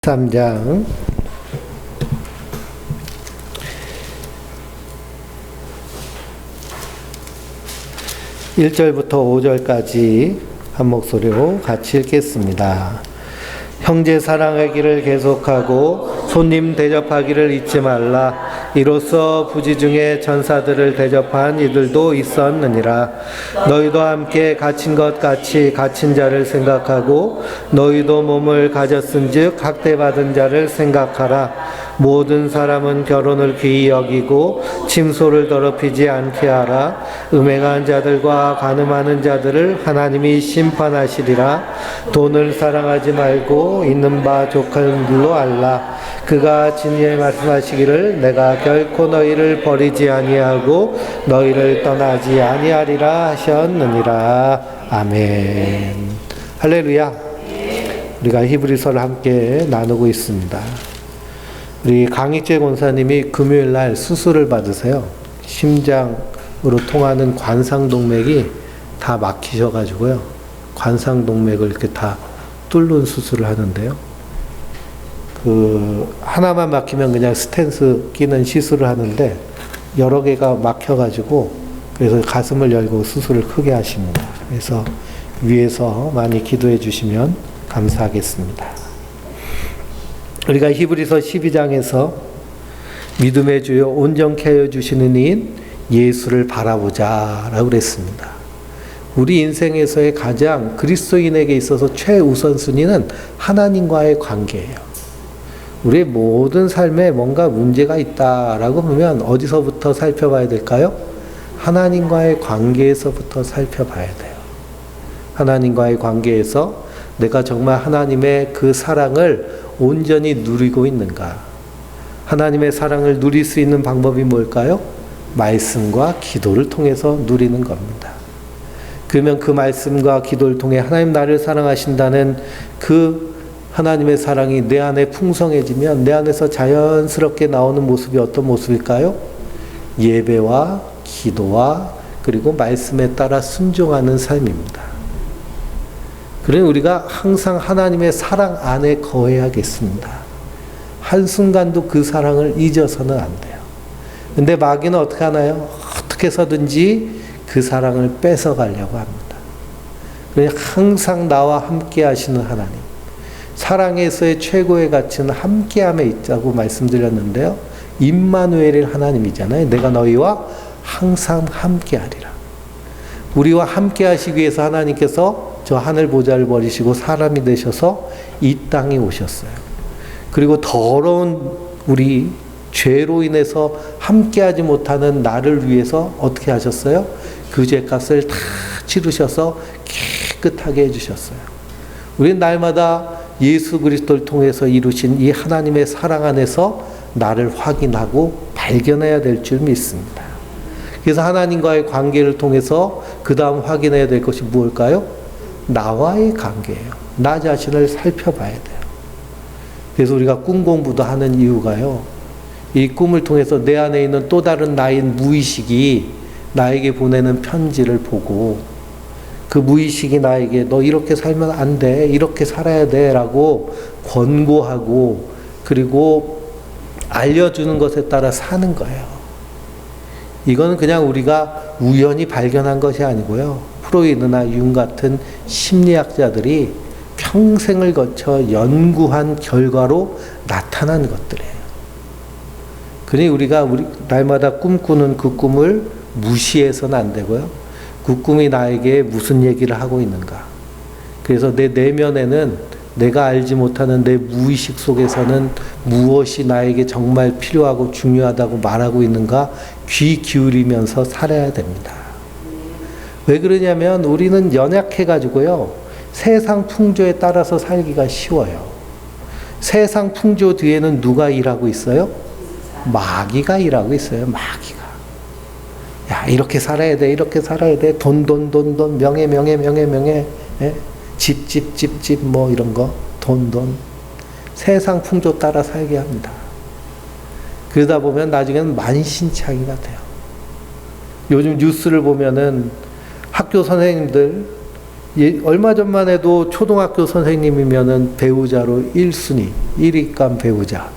3장 1절부터 5절까지 한 목소리로 같이 읽겠습니다. 형제 사랑하기를 계속하고 손님 대접하기를 잊지 말라. 이로써 부지 중에 전사들을 대접한 이들도 있었느니라. 너희도 함께 갇힌 것 같이 갇힌 자를 생각하고 너희도 몸을 가졌은즉 학대받은 자를 생각하라. 모든 사람은 결혼을 귀히 여기고 침소를 더럽히지 않게 하라. 음행한 자들과 간음하는 자들을 하나님이 심판하시리라. 돈을 사랑하지 말고 있는 바 족한 줄로 알라. 그가 진리에 말씀하시기를 내가 결코 너희를 버리지 아니하고 너희를 떠나지 아니하리라 하셨느니라. 아멘. 할렐루야. 우리가 히브리서를 함께 나누고 있습니다. 우리 강익재 권사님이 금요일날 수술을 받으세요. 심장으로 통하는 관상동맥이 다 막히셔가지고요. 관상동맥을 이렇게 다 뚫는 수술을 하는데요. 하나만 막히면 그냥 스텐스 끼는 시술을 하는데 여러 개가 막혀가지고 그래서 가슴을 열고 수술을 크게 하십니다. 그래서 위에서 많이 기도해 주시면 감사하겠습니다. 우리가 히브리서 12장에서 믿음의 주요 온전케 하여 주시는 이인 예수를 바라보자 라고 그랬습니다. 우리 인생에서의 가장 그리스도인에게 있어서 최우선순위는 하나님과의 관계예요. 우리의 모든 삶에 뭔가 문제가 있다라고 보면 어디서부터 살펴봐야 될까요? 하나님과의 관계에서부터 살펴봐야 돼요. 하나님과의 관계에서 내가 정말 하나님의 그 사랑을 온전히 누리고 있는가? 하나님의 사랑을 누릴 수 있는 방법이 뭘까요? 말씀과 기도를 통해서 누리는 겁니다. 그러면 그 말씀과 기도를 통해 하나님 나를 사랑하신다는 그 하나님의 사랑이 내 안에 풍성해지면 내 안에서 자연스럽게 나오는 모습이 어떤 모습일까요? 예배와 기도와 그리고 말씀에 따라 순종하는 삶입니다. 그러니 우리가 항상 하나님의 사랑 안에 거해야겠습니다. 한순간도 그 사랑을 잊어서는 안 돼요. 근데 마귀는 어떻게 하나요? 어떻게 해서든지 그 사랑을 뺏어가려고 합니다. 그러니 항상 나와 함께 하시는 하나님. 사랑에서의 최고의 가치는 함께함에 있다고 말씀드렸는데요. 임마누엘의 하나님이잖아요. 내가 너희와 항상 함께하리라. 우리와 함께 하시기 위해서 하나님께서 저 하늘 보좌를 버리시고 사람이 되셔서 이 땅에 오셨어요. 그리고 더러운 우리 죄로 인해서 함께하지 못하는 나를 위해서 어떻게 하셨어요? 그 죄값을 다 치르셔서 깨끗하게 해주셨어요. 우리는 날마다 예수 그리스도를 통해서 이루신 이 하나님의 사랑 안에서 나를 확인하고 발견해야 될 줄 믿습니다. 그래서 하나님과의 관계를 통해서 그 다음 확인해야 될 것이 무엇일까요? 나와의 관계예요. 나 자신을 살펴봐야 돼요. 그래서 우리가 꿈 공부도 하는 이유가요. 이 꿈을 통해서 내 안에 있는 또 다른 나인 무의식이 나에게 보내는 편지를 보고 그 무의식이 나에게 너 이렇게 살면 안 돼. 이렇게 살아야 돼. 라고 권고하고 그리고 알려주는 것에 따라 사는 거예요. 이거는 그냥 우리가 우연히 발견한 것이 아니고요. 프로이드나 융 같은 심리학자들이 평생을 거쳐 연구한 결과로 나타난 것들이에요. 그러니 우리가 날마다 꿈꾸는 그 꿈을 무시해서는 안 되고요. 그 꿈이 나에게 무슨 얘기를 하고 있는가. 그래서 내 내면에는 내가 알지 못하는 내 무의식 속에서는 무엇이 나에게 정말 필요하고 중요하다고 말하고 있는가 귀 기울이면서 살아야 됩니다. 왜 그러냐면 우리는 연약해가지고요. 세상 풍조에 따라서 살기가 쉬워요. 세상 풍조 뒤에는 누가 일하고 있어요? 마귀가 일하고 있어요. 마귀가. 야, 이렇게 살아야 돼. 이렇게 살아야 돼. 돈, 명예, 예? 집, 뭐 이런 거. 돈. 세상 풍조 따라 살게 합니다. 그러다 보면 나중에는 만신창이가 돼요. 요즘 뉴스를 보면은 학교 선생님들 얼마 전만 해도 초등학교 선생님이면은 배우자로 1순위, 1위감 배우자.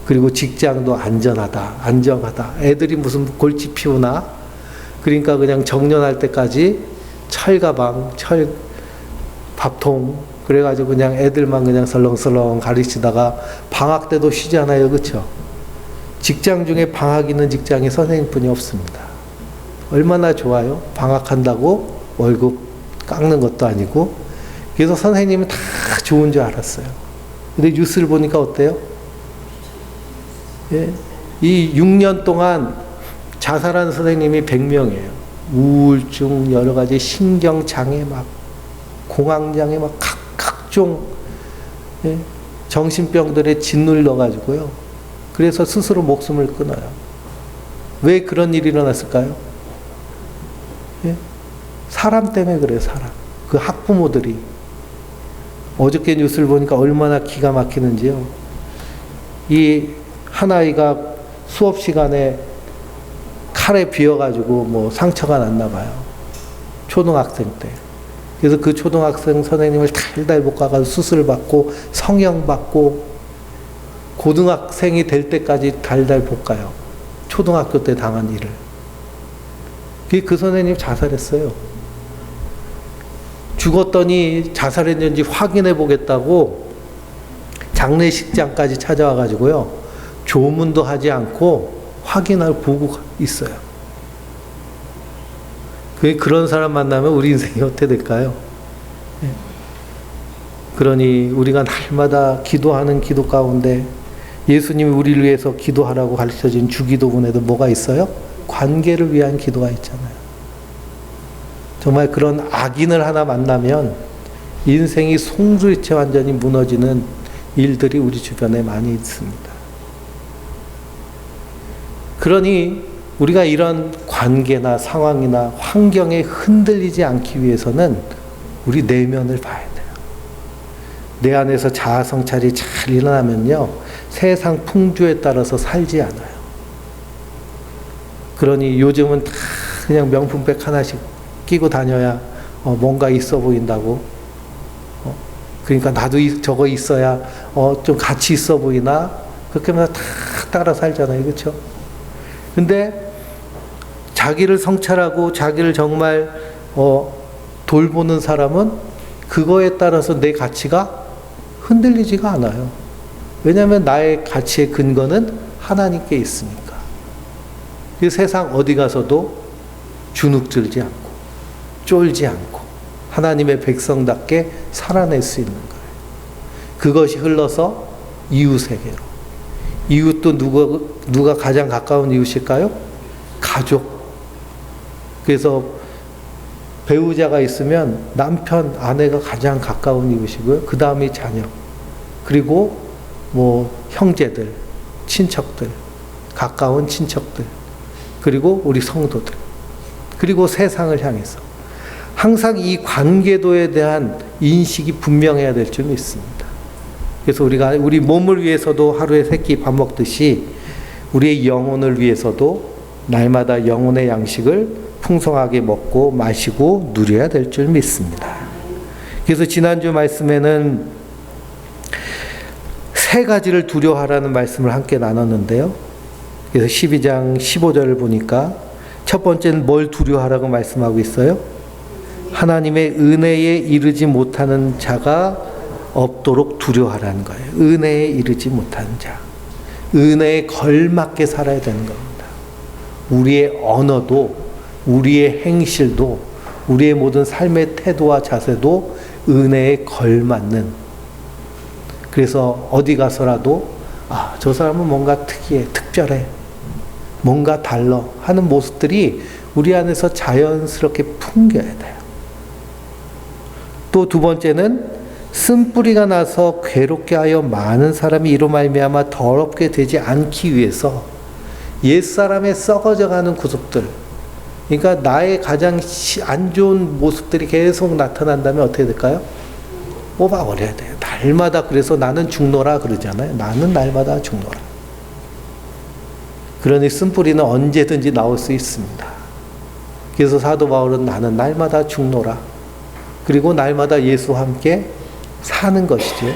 그리고 직장도 안정하다. 애들이 무슨 골치 피우나? 그러니까 그냥 정년할 때까지 철가방, 밥통, 그래가지고 그냥 애들만 그냥 설렁설렁 가르치다가 방학 때도 쉬잖아요. 그쵸? 직장 중에 방학 있는 직장이 선생님뿐이 없습니다. 얼마나 좋아요? 방학한다고 월급 깎는 것도 아니고. 그래서 선생님은 다 좋은 줄 알았어요. 근데 뉴스를 보니까 어때요? 예? 이 6년 동안 자살한 선생님이 100명이에요. 우울증, 여러 가지 신경장애, 막 공황장애, 막 각종 예? 정신병들에 짓눌려가지고요. 그래서 스스로 목숨을 끊어요. 왜 그런 일이 일어났을까요? 예? 사람 때문에 그래요, 사람. 그 학부모들이. 어저께 뉴스를 보니까 얼마나 기가 막히는지요. 이 한 아이가 수업 시간에 칼에 비어가지고 뭐 상처가 났나 봐요. 초등학생 때. 그래서 그 초등학생 선생님을 달달 볶아가지고 수술 받고 성형 받고 고등학생이 될 때까지 달달 볶아요. 초등학교 때 당한 일을. 그 선생님 자살했어요. 죽었더니 자살했는지 확인해 보겠다고 장례식장까지 찾아와가지고요. 조문도 하지 않고 확인할 보고 있어요. 그런 사람 만나면 우리 인생이 어떻게 될까요? 그러니 우리가 날마다 기도하는 기도 가운데 예수님이 우리를 위해서 기도하라고 가르쳐준 주기도문에도 뭐가 있어요? 관계를 위한 기도가 있잖아요. 정말 그런 악인을 하나 만나면 인생이 송두리째 완전히 무너지는 일들이 우리 주변에 많이 있습니다. 그러니 우리가 이런 관계나 상황이나 환경에 흔들리지 않기 위해서는 우리 내면을 봐야 돼요. 내 안에서 자아 성찰이 잘 일어나면요, 세상 풍조에 따라서 살지 않아요. 그러니 요즘은 다 그냥 명품백 하나씩 끼고 다녀야 뭔가 있어 보인다고. 그러니까 나도 저거 있어야 좀 가치 있어 보이나? 그렇게 하면 다 따라 살잖아요. 그렇죠? 근데 자기를 성찰하고 자기를 정말 돌보는 사람은 그거에 따라서 내 가치가 흔들리지가 않아요. 왜냐하면 나의 가치의 근거는 하나님께 있으니까. 그 세상 어디 가서도 주눅들지 않고 쫄지 않고 하나님의 백성답게 살아낼 수 있는 거예요. 그것이 흘러서 이웃에게로. 이웃도 누가 가장 가까운 이웃일까요? 가족. 그래서 배우자가 있으면 남편, 아내가 가장 가까운 이웃이고요. 그 다음이 자녀. 그리고 뭐 형제들, 친척들, 가까운 친척들. 그리고 우리 성도들. 그리고 세상을 향해서. 항상 이 관계도에 대한 인식이 분명해야 될 줄 믿습니다. 그래서 우리가 우리 몸을 위해서도 하루에 3끼 밥 먹듯이 우리의 영혼을 위해서도 날마다 영혼의 양식을 풍성하게 먹고 마시고 누려야 될 줄 믿습니다. 그래서 지난주 말씀에는 3가지를 두려워하라는 말씀을 함께 나눴는데요. 그래서 12장 15절을 보니까 첫 번째는 뭘 두려워하라고 말씀하고 있어요? 하나님의 은혜에 이르지 못하는 자가 없도록 두려워하라는 거예요. 은혜에 이르지 못하는 자. 은혜에 걸맞게 살아야 되는 겁니다. 우리의 언어도, 우리의 행실도, 우리의 모든 삶의 태도와 자세도 은혜에 걸맞는. 그래서 어디 가서라도 저 사람은 뭔가 특이해, 특별해, 뭔가 달라 하는 모습들이 우리 안에서 자연스럽게 풍겨야 돼요. 또 두 번째는 쓴뿌리가 나서 괴롭게 하여 많은 사람이 이로 말미암아 더럽게 되지 않기 위해서 옛사람의 썩어져가는 구속들, 그러니까 나의 가장 안 좋은 모습들이 계속 나타난다면 어떻게 될까요? 뽑아버려야 돼요. 날마다. 그래서 나는 죽노라 그러잖아요. 나는 날마다 죽노라. 그러니 쓴뿌리는 언제든지 나올 수 있습니다. 그래서 사도 바울은 나는 날마다 죽노라. 그리고 날마다 예수와 함께 사는 것이죠.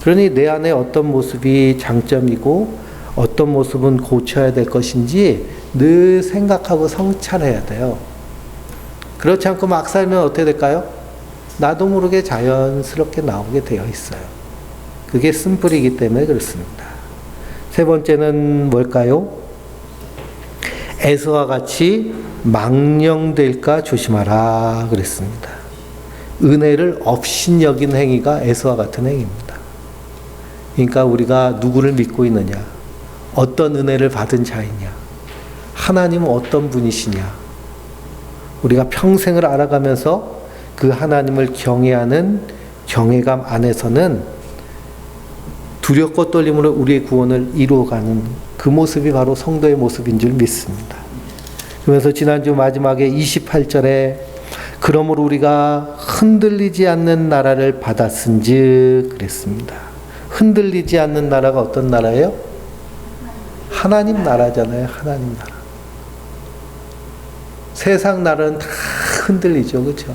그러니 내 안에 어떤 모습이 장점이고 어떤 모습은 고쳐야 될 것인지 늘 생각하고 성찰해야 돼요. 그렇지 않고 막 살면 어떻게 될까요? 나도 모르게 자연스럽게 나오게 되어 있어요. 그게 쓴뿌리이기 때문에 그렇습니다. 세 번째는 뭘까요? 에서와 같이 망령될까 조심하라 그랬습니다. 은혜를 업신여긴 행위가 에서와 같은 행위입니다. 그러니까 우리가 누구를 믿고 있느냐, 어떤 은혜를 받은 자이냐, 하나님은 어떤 분이시냐, 우리가 평생을 알아가면서 그 하나님을 경외하는 경외감 안에서는 두렵고 떨림으로 우리의 구원을 이루어가는 그 모습이 바로 성도의 모습인 줄 믿습니다. 그러면서 지난주 마지막에 28절에 그러므로 우리가 흔들리지 않는 나라를 받았은즉 그랬습니다. 흔들리지 않는 나라가 어떤 나라예요? 하나님 나라잖아요. 하나님 나라. 세상 나라는 다 흔들리죠. 그렇죠?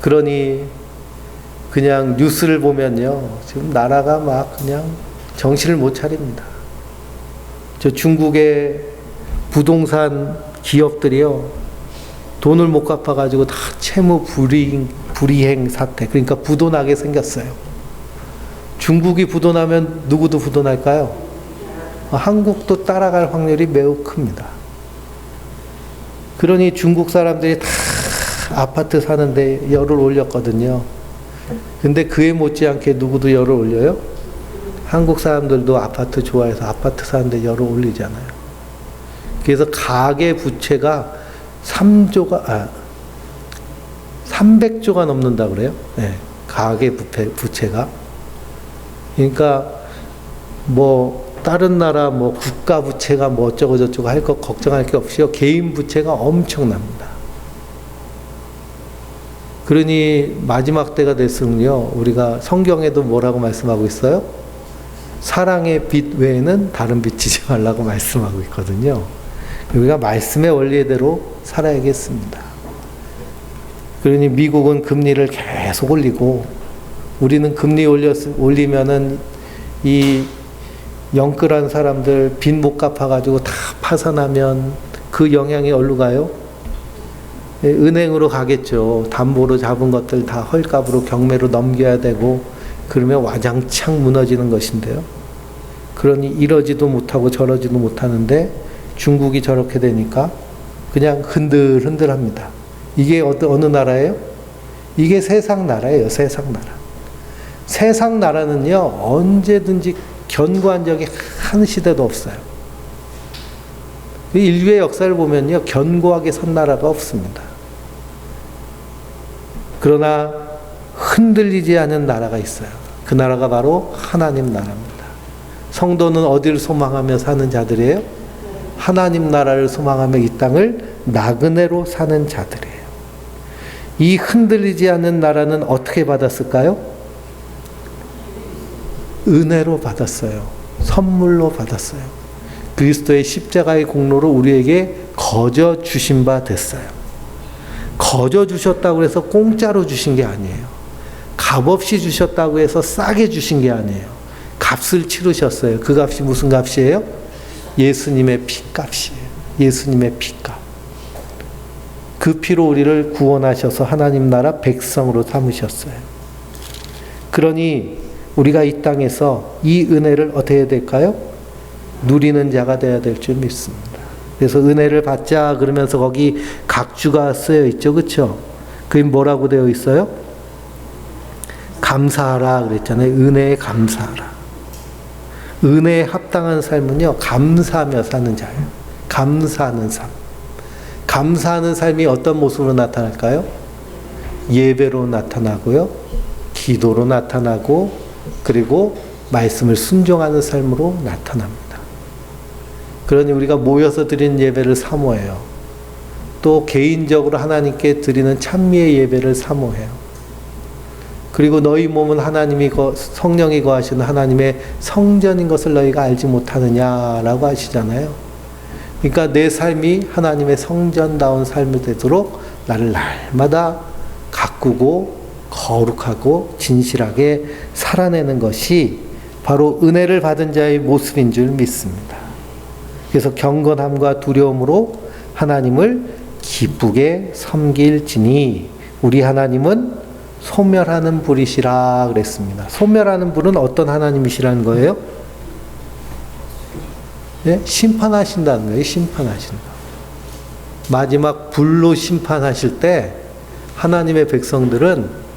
그러니 그냥 뉴스를 보면요. 지금 나라가 막 그냥 정신을 못 차립니다. 저 중국의 부동산 기업들이요. 돈을 못 갚아가지고 다 채무 불이행 사태. 그러니까 부도나게 생겼어요. 중국이 부도나면 누구도 부도날까요? 한국도 따라갈 확률이 매우 큽니다. 그러니 중국 사람들이 다 아파트 사는데 열을 올렸거든요. 근데 그에 못지않게 누구도 열을 올려요? 한국 사람들도 아파트 좋아해서 아파트 사는데 열을 올리잖아요. 그래서 가계 부채가 300조가 넘는다 그래요. 네, 가계 부채가. 그러니까 뭐 다른 나라 뭐 국가 부채가 뭐 어쩌고 저쩌고 할 거 걱정할 게 없이요. 개인 부채가 엄청납니다. 그러니 마지막 때가 됐으면요. 우리가 성경에도 뭐라고 말씀하고 있어요? 사랑의 빛 외에는 다른 빛이지 말라고 말씀하고 있거든요. 우리가 말씀의 원리대로 살아야겠습니다. 그러니 미국은 금리를 계속 올리고 우리는 금리 올리면은 이 영끌한 사람들 빚 못 갚아가지고 다 파산하면 그 영향이 어디로 가요? 은행으로 가겠죠. 담보로 잡은 것들 다 헐값으로 경매로 넘겨야 되고 그러면 와장창 무너지는 것인데요. 그러니 이러지도 못하고 저러지도 못하는데 중국이 저렇게 되니까 그냥 흔들흔들합니다. 이게 어느 나라예요? 이게 세상 나라예요. 세상 나라. 세상 나라는요. 언제든지 견고한 적이 한 시대도 없어요. 인류의 역사를 보면요. 견고하게 선 나라가 없습니다. 그러나 흔들리지 않은 나라가 있어요. 그 나라가 바로 하나님 나라입니다. 성도는 어디를 소망하며 사는 자들이에요? 하나님 나라를 소망하며 이 땅을 나그네로 사는 자들이에요. 이 흔들리지 않는 나라는 어떻게 받았을까요? 은혜로 받았어요. 선물로 받았어요. 그리스도의 십자가의 공로로 우리에게 거저 주신 바 됐어요. 거저 주셨다고 해서 공짜로 주신 게 아니에요. 값없이 주셨다고 해서 싸게 주신 게 아니에요. 값을 치르셨어요. 그 값이 무슨 값이에요? 예수님의 피값이에요. 예수님의 피값. 그 피로 우리를 구원하셔서 하나님 나라 백성으로 삼으셨어요. 그러니 우리가 이 땅에서 이 은혜를 어떻게 해야 될까요? 누리는 자가 되어야 될 줄 믿습니다. 그래서 은혜를 받자 그러면서 거기 각주가 쓰여 있죠. 그렇죠? 그게 뭐라고 되어 있어요? 감사하라 그랬잖아요. 은혜에 감사하라. 은혜에 합당한 삶은요. 감사하며 사는 자예요. 감사하는 삶. 감사하는 삶이 어떤 모습으로 나타날까요? 예배로 나타나고요. 기도로 나타나고 그리고 말씀을 순종하는 삶으로 나타납니다. 그러니 우리가 모여서 드리는 예배를 사모해요. 또 개인적으로 하나님께 드리는 찬미의 예배를 사모해요. 그리고 너희 몸은 하나님이 성령이 거하시는 하나님의 성전인 것을 너희가 알지 못하느냐라고 하시잖아요. 그러니까 내 삶이 하나님의 성전다운 삶이 되도록 나를 날마다 가꾸고 거룩하고 진실하게 살아내는 것이 바로 은혜를 받은 자의 모습인 줄 믿습니다. 그래서 경건함과 두려움으로 하나님을 기쁘게 섬길지니 우리 하나님은 소멸하는 불이시라 그랬습니다. 소멸하는 불은 어떤 하나님이시라는 거예요? 네? 심판하신다는 거예요. 심판하신다. 마지막 불로 심판하실 때 하나님의 백성들은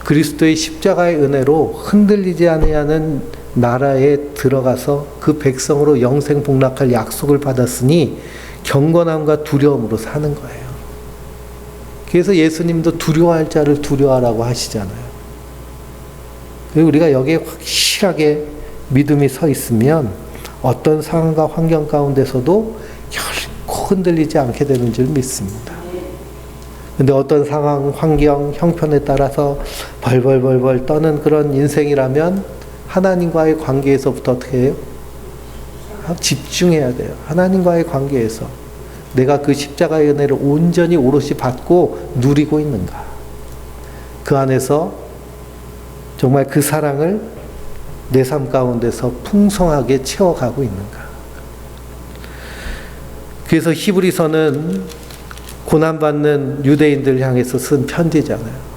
그리스도의 십자가의 은혜로 흔들리지 아니하는 나라에 들어가서 그 백성으로 영생 복락할 약속을 받았으니 경건함과 두려움으로 사는 거예요. 그래서 예수님도 두려워할 자를 두려워하라고 하시잖아요. 우리가 여기에 확실하게 믿음이 서 있으면 어떤 상황과 환경 가운데서도 결코 흔들리지 않게 되는 줄 믿습니다. 근데 어떤 상황, 환경, 형편에 따라서 벌벌벌벌 떠는 그런 인생이라면 하나님과의 관계에서부터 어떻게 해요? 집중해야 돼요. 하나님과의 관계에서 내가 그 십자가의 은혜를 온전히 오롯이 받고 누리고 있는가? 그 안에서 정말 그 사랑을 내 삶 가운데서 풍성하게 채워가고 있는가? 그래서 히브리서는 고난받는 유대인들 향해서 쓴 편지잖아요.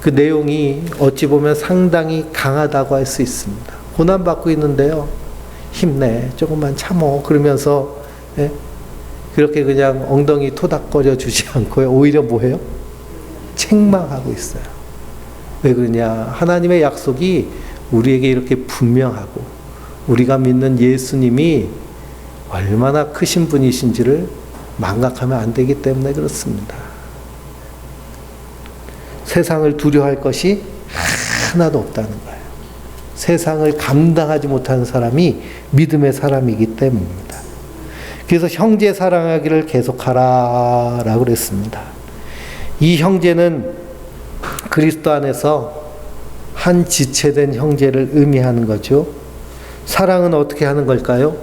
그 내용이 어찌 보면 상당히 강하다고 할 수 있습니다. 고난받고 있는데요. 힘내, 조금만 참어. 그러면서 그렇게 그냥 엉덩이 토닥거려 주지 않고요. 오히려 뭐해요? 책망하고 있어요. 왜 그러냐? 하나님의 약속이 우리에게 이렇게 분명하고 우리가 믿는 예수님이 얼마나 크신 분이신지를 망각하면 안 되기 때문에 그렇습니다. 세상을 두려워할 것이 하나도 없다는 거예요. 세상을 감당하지 못하는 사람이 믿음의 사람이기 때문입니다. 그래서 형제 사랑하기를 계속하라 라고 그랬습니다. 이 형제는 그리스도 안에서 한 지체된 형제를 의미하는 거죠. 사랑은 어떻게 하는 걸까요?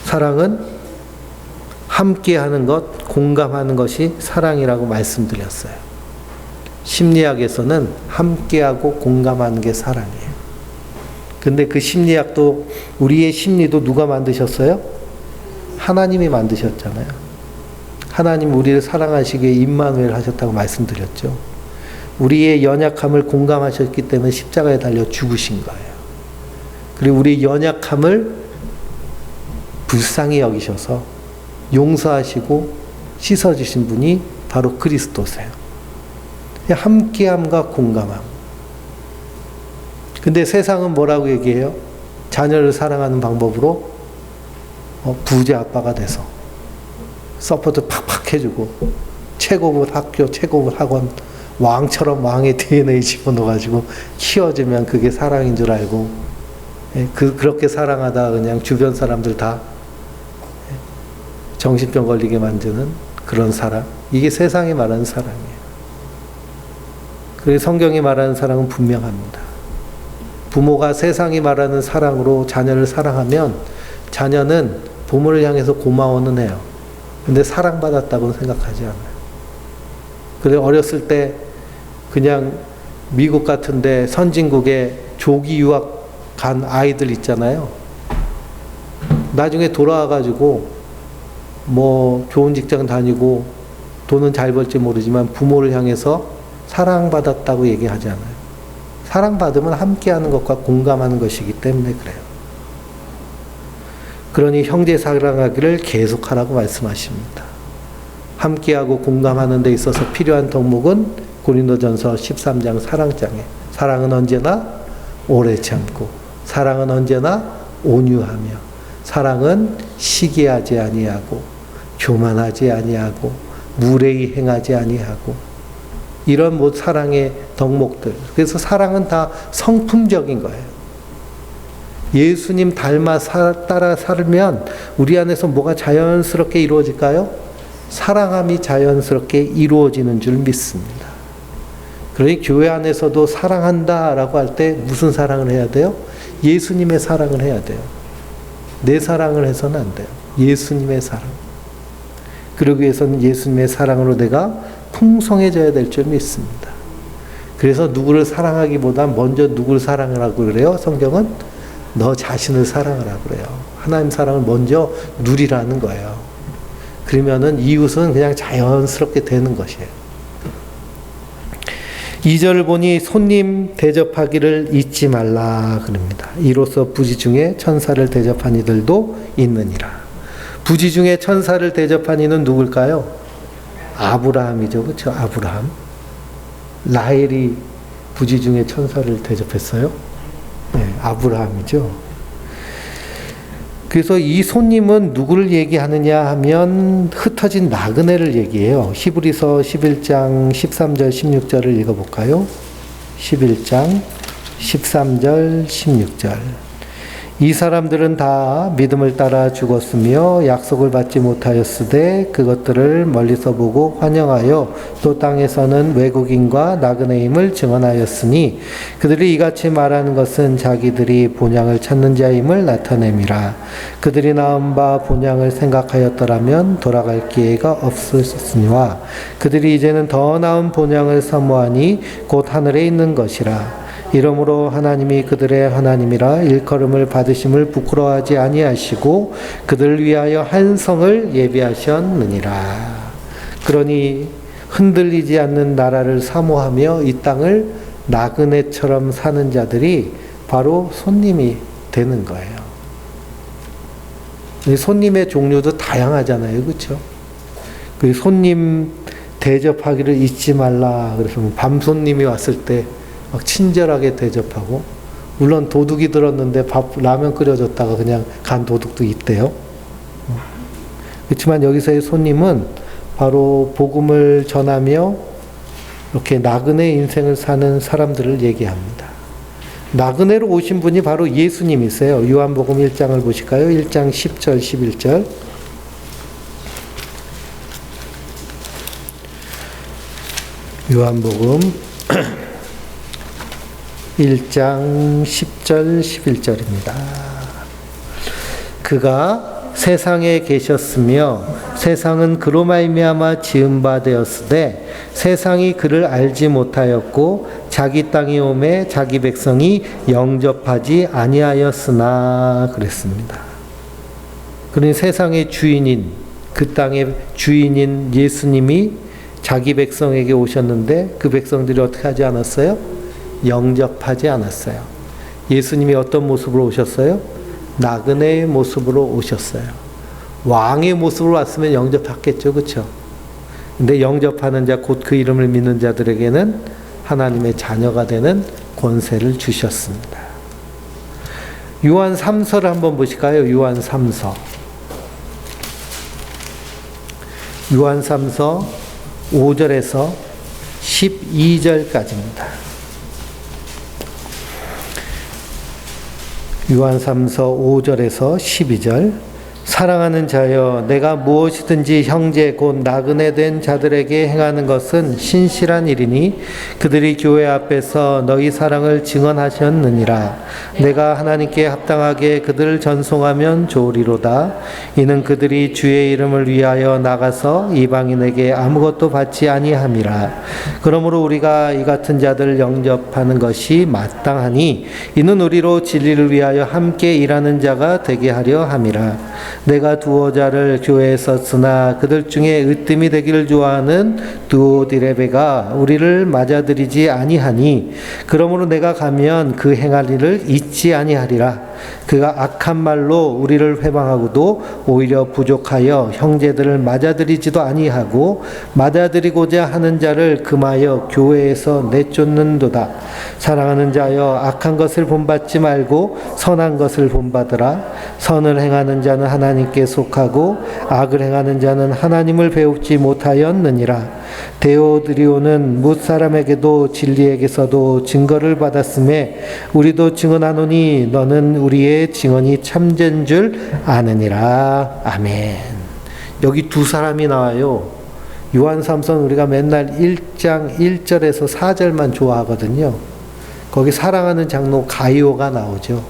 사랑은 함께 하는 것, 공감하는 것이 사랑이라고 말씀드렸어요. 심리학에서는 함께하고 공감하는 게 사랑이에요. 근데 그 심리학도, 우리의 심리도 누가 만드셨어요? 하나님이 만드셨잖아요. 하나님 우리를 사랑하시기에 임마누엘 하셨다고 말씀드렸죠. 우리의 연약함을 공감하셨기 때문에 십자가에 달려 죽으신 거예요. 그리고 우리의 연약함을 불쌍히 여기셔서 용서하시고 씻어주신 분이 바로 그리스도세요. 함께함과 공감함. 근데 세상은 뭐라고 얘기해요? 자녀를 사랑하는 방법으로 부자 아빠가 돼서 서포트 팍팍 해주고 최고급 학교, 최고급 학원 왕처럼 왕의 DNA 집어넣어가지고 키워주면 그게 사랑인 줄 알고 그렇게 사랑하다 그냥 주변 사람들 다 정신병 걸리게 만드는 그런 사랑. 이게 세상이 말하는 사랑이에요. 그래서 성경이 말하는 사랑은 분명합니다. 부모가 세상이 말하는 사랑으로 자녀를 사랑하면 자녀는 부모를 향해서 고마워는 해요. 근데 사랑받았다고는 생각하지 않아요. 그래서 어렸을 때 그냥 미국 같은데 선진국에 조기 유학 간 아이들 있잖아요. 나중에 돌아와가지고 뭐 좋은 직장 다니고 돈은 잘 벌지 모르지만 부모를 향해서 사랑받았다고 얘기하지 않아요. 사랑받으면 함께하는 것과 공감하는 것이기 때문에 그래요. 그러니 형제 사랑하기를 계속하라고 말씀하십니다. 함께하고 공감하는 데 있어서 필요한 덕목은 고린도전서 13장 사랑장에 사랑은 언제나 오래 참고 사랑은 언제나 온유하며 사랑은 시기하지 아니하고 교만하지 아니하고 무례히 행하지 아니하고 이런 뭐 사랑의 덕목들. 그래서 사랑은 다 성품적인 거예요. 예수님 따라 살면 우리 안에서 뭐가 자연스럽게 이루어질까요? 사랑함이 자연스럽게 이루어지는 줄 믿습니다. 그러니 교회 안에서도 사랑한다라고 할 때 무슨 사랑을 해야 돼요? 예수님의 사랑을 해야 돼요. 내 사랑을 해서는 안 돼요. 예수님의 사랑. 그러기 위해서는 예수님의 사랑으로 내가 풍성해져야 될 줄 믿습니다. 그래서 누구를 사랑하기보다 먼저 누구를 사랑하라고 그래요? 성경은 너 자신을 사랑하라고 그래요. 하나님 사랑을 먼저 누리라는 거예요. 그러면은 이웃은 그냥 자연스럽게 되는 것이에요. 2절을 보니 손님 대접하기를 잊지 말라 그럽니다. 이로써 부지 중에 천사를 대접한 이들도 있느니라. 부지 중에 천사를 대접한 이는 누굴까요? 아브라함이죠. 그렇죠? 아브라함. 라헬이 부지 중에 천사를 대접했어요? 네, 아브라함이죠. 그래서 이 손님은 누구를 얘기하느냐 하면 흩어진 나그네를 얘기해요. 히브리서 11장 13절 16절을 읽어볼까요? 11장 13절 16절. 이 사람들은 다 믿음을 따라 죽었으며 약속을 받지 못하였으되 그것들을 멀리서 보고 환영하여 또 땅에서는 외국인과 나그네임을 증언하였으니 그들이 이같이 말하는 것은 자기들이 본향을 찾는 자임을 나타냄이라. 그들이 낳은 바 본향을 생각하였더라면 돌아갈 기회가 없었으니와 그들이 이제는 더 나은 본향을 사모하니 곧 하늘에 있는 것이라. 이러므로 하나님이 그들의 하나님이라 일컬음을 받으심을 부끄러워하지 아니하시고 그들을 위하여 한 성을 예비하셨느니라. 그러니 흔들리지 않는 나라를 사모하며 이 땅을 나그네처럼 사는 자들이 바로 손님이 되는 거예요. 손님의 종류도 다양하잖아요. 그렇죠? 그 손님 대접하기를 잊지 말라. 그래서 밤손님이 왔을 때 막 친절하게 대접하고, 물론 도둑이 들었는데 라면 끓여줬다가 그냥 간 도둑도 있대요. 그렇지만 여기서의 손님은 바로 복음을 전하며 이렇게 나그네 인생을 사는 사람들을 얘기합니다. 나그네로 오신 분이 바로 예수님이세요. 요한복음 1장을 보실까요? 1장 10절 11절. 요한복음 1장 10절 11절입니다. 그가 세상에 계셨으며 세상은 그로 말미암아 지은 바 되었으되 세상이 그를 알지 못하였고 자기 땅에 오매 자기 백성이 영접하지 아니하였으나 그랬습니다. 그러니 세상의 주인인, 그 땅의 주인인 예수님이 자기 백성에게 오셨는데 그 백성들이 어떻게 하지 않았어요? 영접하지 않았어요. 예수님이 어떤 모습으로 오셨어요? 나그네의 모습으로 오셨어요. 왕의 모습으로 왔으면 영접했겠죠. 그렇죠? 근데 영접하는 자, 곧 그 이름을 믿는 자들에게는 하나님의 자녀가 되는 권세를 주셨습니다. 요한 3서를 한번 보실까요? 요한 3서. 요한 3서 5절에서 12절까지입니다. 요한 3서 5절에서 12절. 사랑하는 자여, 내가 무엇이든지 형제 곧 나그네 된 자들에게 행하는 것은 신실한 일이니 그들이 교회 앞에서 너희 사랑을 증언하셨느니라. 내가 하나님께 합당하게 그들을 전송하면 좋으리로다. 이는 그들이 주의 이름을 위하여 나가서 이방인에게 아무것도 받지 아니함이라. 그러므로 우리가 이 같은 자들을 영접하는 것이 마땅하니 이는 우리로 진리를 위하여 함께 일하는 자가 되게 하려 함이라. 내가 두어 자를 교회에 썼으나 그들 중에 으뜸이 되기를 좋아하는 두오디레베가 우리를 맞아들이지 아니하니 그러므로 내가 가면 그 행할 일을 잊지 아니하리라. 그가 악한 말로 우리를 회방하고도 오히려 부족하여 형제들을 맞아들이지도 아니하고 맞아들이고자 하는 자를 금하여 교회에서 내쫓는도다. 사랑하는 자여, 악한 것을 본받지 말고 선한 것을 본받으라. 선을 행하는 자는 하나님께 속하고 악을 행하는 자는 하나님을 배우지 못하였느니라. 데오드리오는 뭇 사람에게도 진리에게서도 증거를 받았음에 우리도 증언하노니 너는 우리의 증언이 참된 줄 아느니라. 아멘. 여기 두 사람이 나와요. 요한 3서는 우리가 맨날 1장 1절에서 4절만 좋아하거든요. 거기 사랑하는 장로 가이오가 나오죠.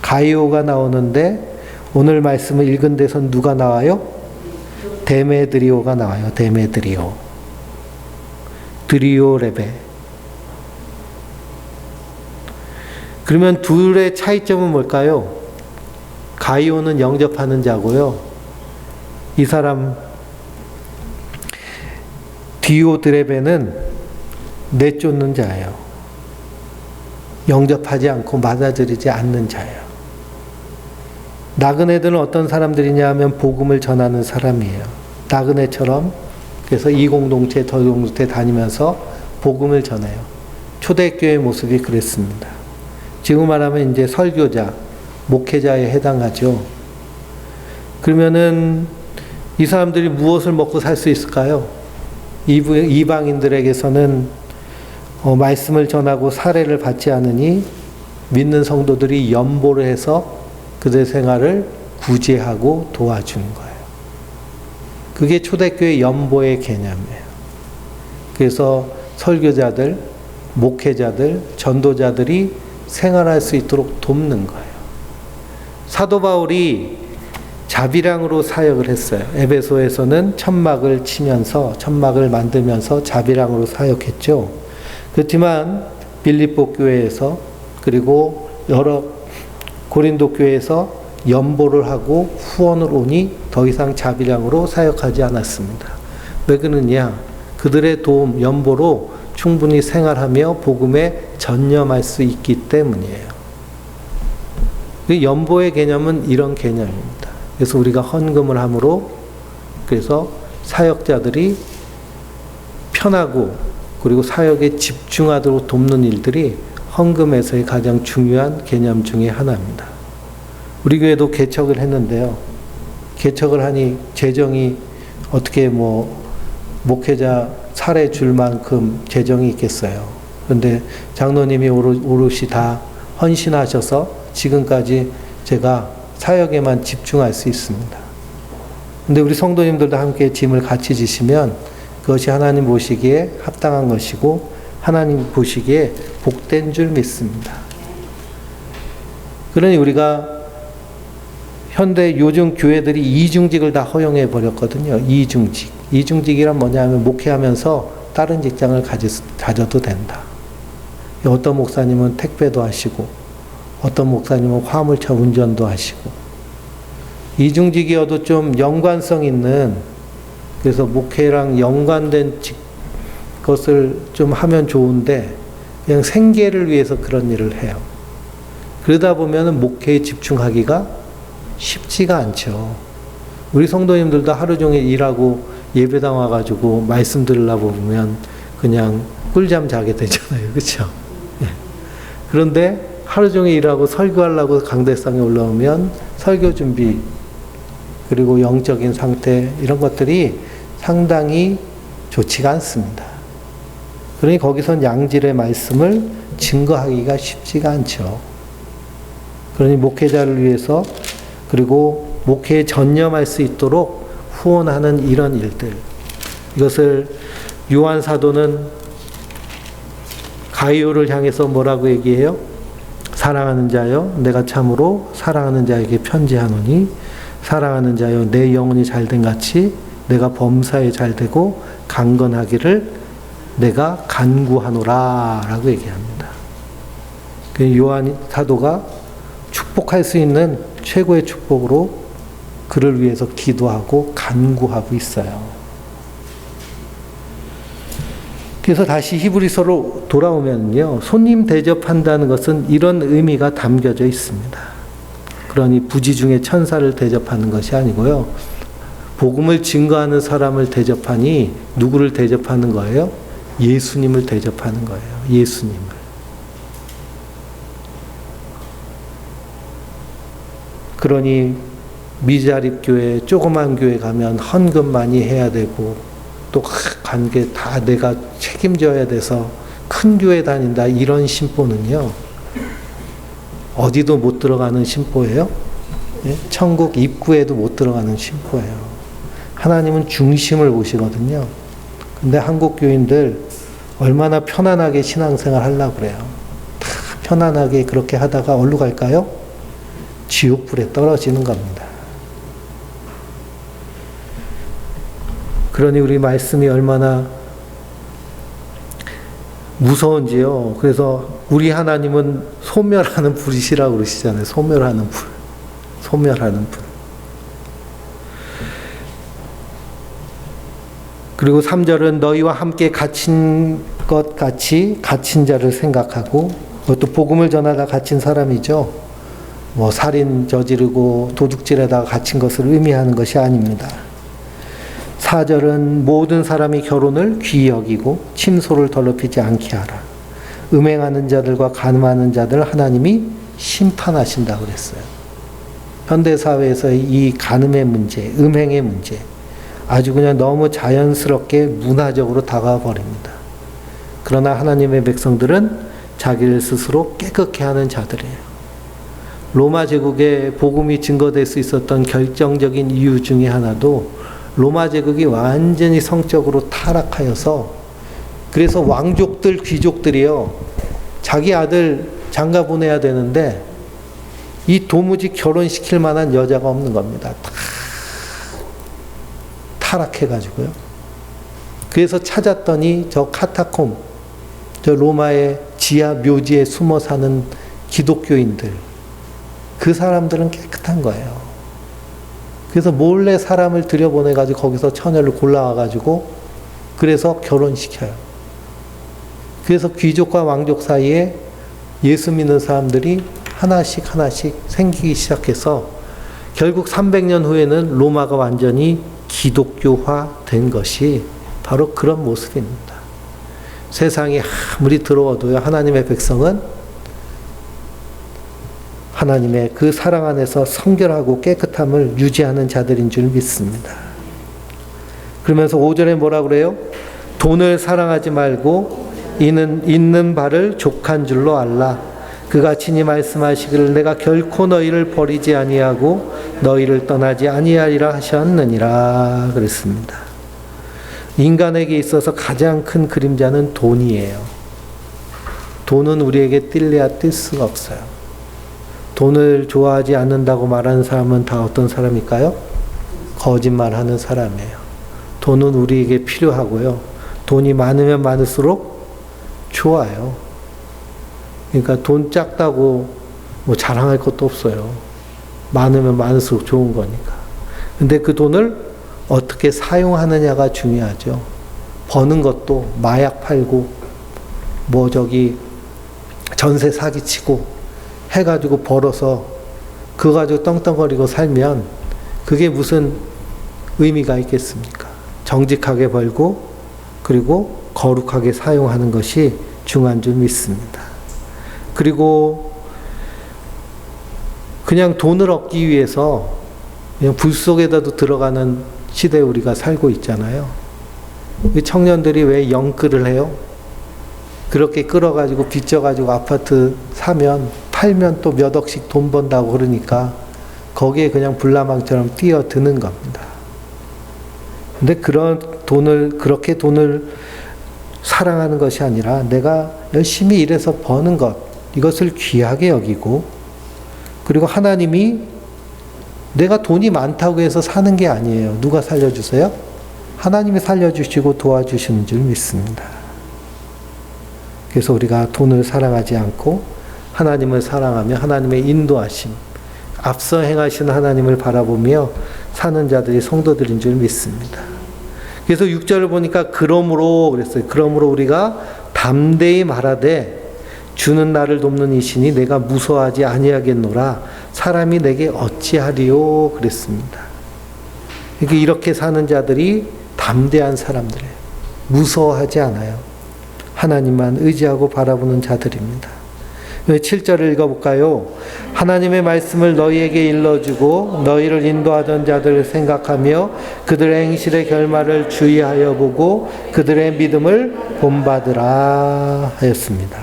가이오가 나오는데 오늘 말씀을 읽은 데선 누가 나와요? 데메드리오가 나와요. 데메드리오. 드리오 레베. 그러면 둘의 차이점은 뭘까요? 가이오는 영접하는 자고요. 이 사람 디오드레베는 내쫓는 자예요. 영접하지 않고 받아들이지 않는 자예요. 나그네들은 어떤 사람들이냐 하면 복음을 전하는 사람이에요. 나그네처럼 그래서 이 공동체 저 공동체 다니면서 복음을 전해요. 초대교회 모습이 그랬습니다. 지금 말하면 이제 설교자, 목회자에 해당하죠. 그러면은 이 사람들이 무엇을 먹고 살 수 있을까요? 이방인들에게서는 말씀을 전하고 사례를 받지 않으니 믿는 성도들이 연보를 해서 그들의 생활을 구제하고 도와주는 거예요. 그게 초대교회 연보의 개념이에요. 그래서 설교자들, 목회자들, 전도자들이 생활할 수 있도록 돕는 거예요. 사도 바울이 자비랑으로 사역을 했어요. 에베소에서는 천막을 치면서 천막을 만들면서 자비랑으로 사역했죠. 그렇지만 빌립보 교회에서 그리고 여러 고린도 교회에서 연보를 하고 후원을 오니 더 이상 자비랑으로 사역하지 않았습니다. 왜 그러냐? 그들의 도움, 연보로 충분히 생활하며 복음에 전념할 수 있기 때문이에요. 연보의 개념은 이런 개념입니다. 그래서 우리가 헌금을 함으로 그래서 사역자들이 편하고 그리고 사역에 집중하도록 돕는 일들이 헌금에서의 가장 중요한 개념 중에 하나입니다. 우리 교회도 개척을 했는데요. 개척을 하니 재정이 어떻게 목회자 사례 줄 만큼 재정이 있겠어요. 그런데 장로님이 오롯이 다 헌신하셔서 지금까지 제가 사역에만 집중할 수 있습니다. 근데 우리 성도님들도 함께 짐을 같이 지시면 그것이 하나님 보시기에 합당한 것이고 하나님 보시기에 복된 줄 믿습니다. 그러니 우리가 현대 요즘 교회들이 이중직을 다 허용해 버렸거든요. 이중직. 이중직이란 뭐냐면 목회하면서 다른 직장을 가져도 된다. 어떤 목사님은 택배도 하시고 어떤 목사님은 화물차 운전도 하시고 이중직이어도 좀 연관성 있는 그래서 목회랑 연관된 것을 좀 하면 좋은데 그냥 생계를 위해서 그런 일을 해요. 그러다 보면 목회에 집중하기가 쉽지가 않죠. 우리 성도님들도 하루 종일 일하고 예배당 와가지고 말씀 들으려고 보면 그냥 꿀잠 자게 되잖아요. 그렇죠? 예. 그런데 하루 종일 일하고 설교하려고 강대상에 올라오면 설교 준비 그리고 영적인 상태 이런 것들이 상당히 좋지가 않습니다. 그러니 거기선 양질의 말씀을 증거하기가 쉽지가 않죠. 그러니 목회자를 위해서 그리고 목회에 전념할 수 있도록 후원하는 이런 일들 이것을 요한 사도는 가이오를 향해서 뭐라고 얘기해요? 사랑하는 자여 내가 참으로 사랑하는 자에게 편지하노니 사랑하는 자여 내 영혼이 잘된 같이 내가 범사에 잘되고 강건하기를 내가 간구하노라 라고 얘기합니다. 요한 사도가 축복할 수 있는 최고의 축복으로 그를 위해서 기도하고 간구하고 있어요. 그래서 다시 히브리서로 돌아오면요. 손님 대접한다는 것은 이런 의미가 담겨져 있습니다. 그러니 부지 중에 천사를 대접하는 것이 아니고요. 복음을 증거하는 사람을 대접하니 누구를 대접하는 거예요? 예수님을 대접하는 거예요. 예수님을. 그러니 미자립 교회, 조그만 교회 가면 헌금 많이 해야 되고 또 관계 다 내가 책임져야 돼서 큰 교회 다닌다 이런 심보는요. 어디도 못 들어가는 심보예요. 예? 천국 입구에도 못 들어가는 심보예요. 하나님은 중심을 보시거든요. 근데 한국 교인들 얼마나 편안하게 신앙생활 하려고 그래요. 다 편안하게 그렇게 하다가 어디로 갈까요? 지옥불에 떨어지는 겁니다. 그러니 우리 말씀이 얼마나 무서운지요. 그래서 우리 하나님은 소멸하는 불이시라고 그러시잖아요. 소멸하는 불. 소멸하는 불. 그리고 3절은 너희와 함께 갇힌 것 같이 갇힌 자를 생각하고, 그것도 복음을 전하다 갇힌 사람이죠. 뭐 살인 저지르고 도둑질하다가 갇힌 것을 의미하는 것이 아닙니다. 4절은 모든 사람이 결혼을 귀히 여기고 침소를 더럽히지 않게 하라. 음행하는 자들과 간음하는 자들 하나님이 심판하신다고 그랬어요. 현대사회에서의 이 간음의 문제, 음행의 문제, 아주 그냥 너무 자연스럽게 문화적으로 다가와 버립니다. 그러나 하나님의 백성들은 자기를 스스로 깨끗게 하는 자들이에요. 로마 제국에 복음이 증거될 수 있었던 결정적인 이유 중에 하나도 로마 제국이 완전히 성적으로 타락하여서, 그래서 왕족들, 귀족들이요, 자기 아들 장가 보내야 되는데 이 도무지 결혼시킬 만한 여자가 없는 겁니다. 다 타락해가지고요. 그래서 찾았더니 저 카타콤, 저 로마의 지하 묘지에 숨어 사는 기독교인들, 그 사람들은 깨끗한 거예요. 그래서 몰래 사람을 들여보내가지고 거기서 처녀를 골라와가지고 그래서 결혼시켜요. 그래서 귀족과 왕족 사이에 예수 믿는 사람들이 하나씩 하나씩 생기기 시작해서 결국 300년 후에는 로마가 완전히 기독교화 된 것이 바로 그런 모습입니다. 세상이 아무리 더러워도요, 하나님의 백성은 하나님의 그 사랑 안에서 성결하고 깨끗함을 유지하는 자들인 줄 믿습니다. 그러면서 5절에 뭐라 그래요? 돈을 사랑하지 말고 이는 있는 바를 족한 줄로 알라. 그가 친히 말씀하시기를 내가 결코 너희를 버리지 아니하고 너희를 떠나지 아니하리라 하셨느니라 그랬습니다. 인간에게 있어서 가장 큰 그림자는 돈이에요. 돈은 우리에게 뛸래야 뛸 수가 없어요. 돈을 좋아하지 않는다고 말하는 사람은 다 어떤 사람일까요? 거짓말하는 사람이에요. 돈은 우리에게 필요하고요. 돈이 많으면 많을수록 좋아요. 그러니까 돈 작다고 뭐 자랑할 것도 없어요. 많으면 많을수록 좋은 거니까. 근데 그 돈을 어떻게 사용하느냐가 중요하죠. 버는 것도 마약 팔고 뭐 저기 전세 사기치고 해가지고 벌어서 그거 가지고 떵떵거리고 살면 그게 무슨 의미가 있겠습니까? 정직하게 벌고 그리고 거룩하게 사용하는 것이 중요한 줄 믿습니다. 그리고 그냥 돈을 얻기 위해서 그냥 불 속에다도 들어가는 시대에 우리가 살고 있잖아요. 청년들이 왜 영끌을 해요? 그렇게 끌어가지고 빚져가지고 아파트 사면 팔면 또 몇 억씩 돈 번다고 그러니까 거기에 그냥 불나방처럼 뛰어드는 겁니다. 근데 그렇게 돈을 사랑하는 것이 아니라 내가 열심히 일해서 버는 것, 이것을 귀하게 여기고, 그리고 하나님이 내가 돈이 많다고 해서 사는 게 아니에요. 누가 살려주세요? 하나님이 살려주시고 도와주시는 줄 믿습니다. 그래서 우리가 돈을 사랑하지 않고 하나님을 사랑하며 하나님의 인도하심, 앞서 행하시는 하나님을 바라보며 사는 자들이 성도들인 줄 믿습니다. 그래서 6절을 보니까 그러므로 그랬어요. 그러므로 우리가 담대히 말하되 주는 나를 돕는 이시니 내가 무서워하지 아니하겠노라. 사람이 내게 어찌하리요 그랬습니다. 이렇게 사는 자들이 담대한 사람들이에요. 무서워하지 않아요. 하나님만 의지하고 바라보는 자들입니다. 7절을 읽어볼까요? 하나님의 말씀을 너희에게 일러주고 너희를 인도하던 자들을 생각하며 그들의 행실의 결말을 주의하여 보고 그들의 믿음을 본받으라 하였습니다.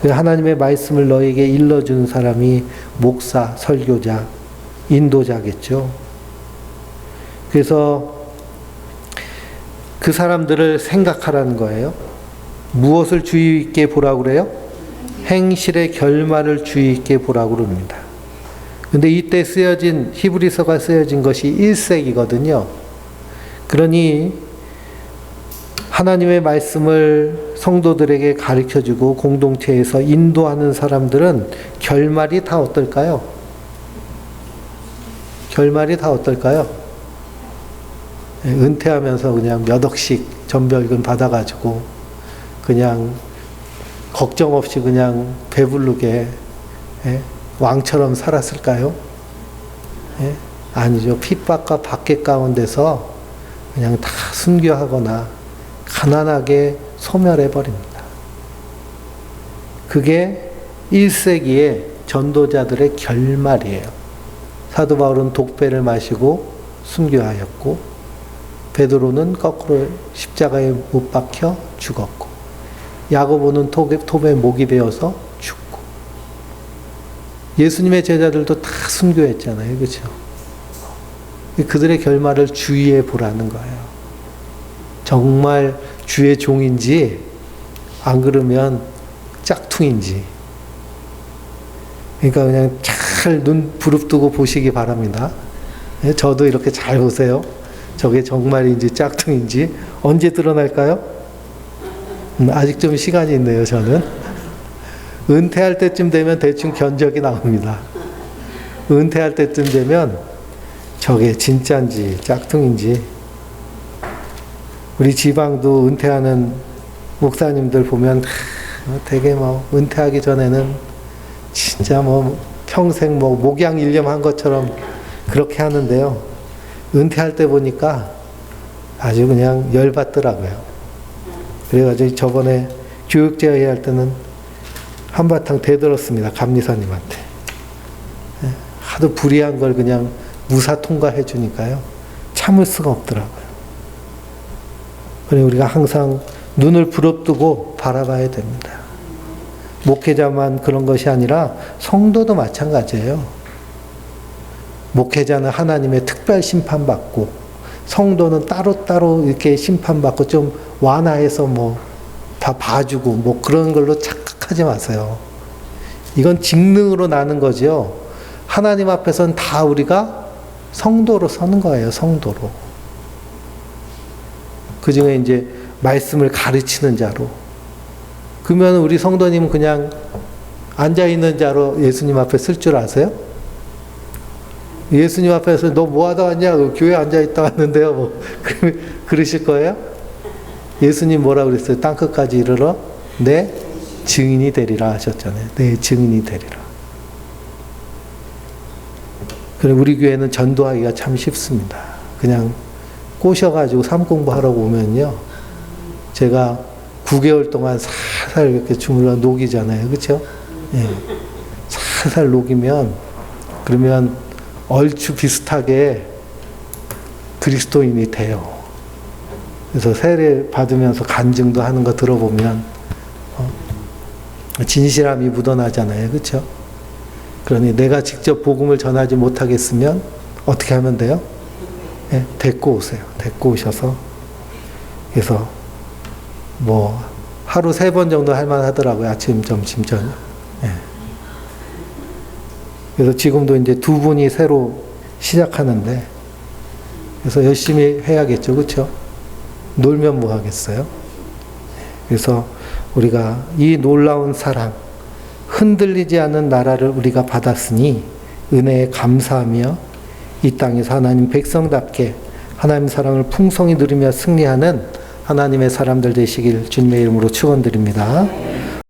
그 하나님의 말씀을 너희에게 일러주는 사람이 목사, 설교자, 인도자겠죠. 그래서 그 사람들을 생각하라는 거예요. 무엇을 주의 있게 보라고 그래요? 행실의 결말을 주의 있게 보라고 그럽니다. 근데 이때 히브리서가 쓰여진 것이 1세기거든요. 그러니 하나님의 말씀을 성도들에게 가르쳐주고 공동체에서 인도하는 사람들은 결말이 다 어떨까요? 결말이 다 어떨까요? 은퇴하면서 그냥 몇 억씩 전별금 받아가지고 그냥 걱정 없이 그냥 배부르게 왕처럼 살았을까요? 아니죠. 핍박과 박해 가운데서 그냥 다 순교하거나 가난하게 소멸해버립니다. 그게 1세기의 전도자들의 결말이에요. 사도 바울은 독배를 마시고 순교하였고, 베드로는 거꾸로 십자가에 못 박혀 죽었고, 야고보는 톱에 목이 베어서 죽고, 예수님의 제자들도 다 순교했잖아요. 그렇죠? 그들의 결말을 주의해 보라는 거예요. 정말 주의 종인지 안 그러면 짝퉁인지. 그러니까 그냥 잘 눈 부릅뜨고 보시기 바랍니다. 저도 이렇게 잘 보세요. 저게 정말인지 짝퉁인지. 언제 드러날까요? 아직 좀 시간이 있네요, 저는. 은퇴할 때쯤 되면 대충 견적이 나옵니다. 은퇴할 때쯤 되면 저게 진짜인지 짝퉁인지. 우리 지방도 은퇴하는 목사님들 보면 되게 뭐 은퇴하기 전에는 진짜 뭐 평생 뭐 목양일념 한 것처럼 그렇게 하는데요. 은퇴할 때 보니까 아주 그냥 열받더라고요. 그래가지고 저번에 교육제의 할 때는 한바탕 대들었습니다. 감리사님한테. 하도 불의한 걸 그냥 무사 통과해 주니까요. 참을 수가 없더라고요. 그래서 우리가 항상 눈을 부릅뜨고 바라봐야 됩니다. 목회자만 그런 것이 아니라 성도도 마찬가지예요. 목회자는 하나님의 특별 심판받고, 성도는 따로따로 이렇게 심판받고 좀 완화해서 뭐 다 봐주고 뭐 그런 걸로 착각하지 마세요. 이건 직능으로 나는 거죠. 하나님 앞에서는 다 우리가 성도로 서는 거예요. 성도로. 그 중에 이제 말씀을 가르치는 자로. 그러면 우리 성도님은 그냥 앉아있는 자로 예수님 앞에 쓸 줄 아세요? 예수님 앞에서 너 뭐 하다 왔냐? 교회 앉아있다 왔는데요. 뭐. 그러실 거예요? 예수님 뭐라 그랬어요? 땅끝까지 이르러 내 증인이 되리라 하셨잖아요. 내 증인이 되리라. 그래, 우리 교회는 전도하기가 참 쉽습니다. 그냥 꼬셔가지고 삶 공부하라고 오면요. 제가 9개월 동안 살살 이렇게 주물러 녹이잖아요. 그렇죠? 예. 살살 녹이면, 그러면 얼추 비슷하게 그리스도인이 돼요. 그래서 세례 받으면서 간증도 하는 거 들어보면 진실함이 묻어나잖아요. 그렇죠? 그러니 내가 직접 복음을 전하지 못하겠으면 어떻게 하면 돼요? 예, 데리고 오세요. 데리고 오셔서. 그래서 뭐 하루 3번 정도 할 만하더라고요. 아침, 점심, 저녁. 예. 그래서 지금도 이제 2분이 새로 시작하는데, 그래서 열심히 해야겠죠. 그렇죠? 놀면 뭐 하겠어요? 그래서 우리가 이 놀라운 사랑, 흔들리지 않는 나라를 우리가 받았으니 은혜에 감사하며 이 땅에서 하나님 백성답게 하나님 사랑을 풍성히 누리며 승리하는 하나님의 사람들 되시길 주님의 이름으로 축원드립니다.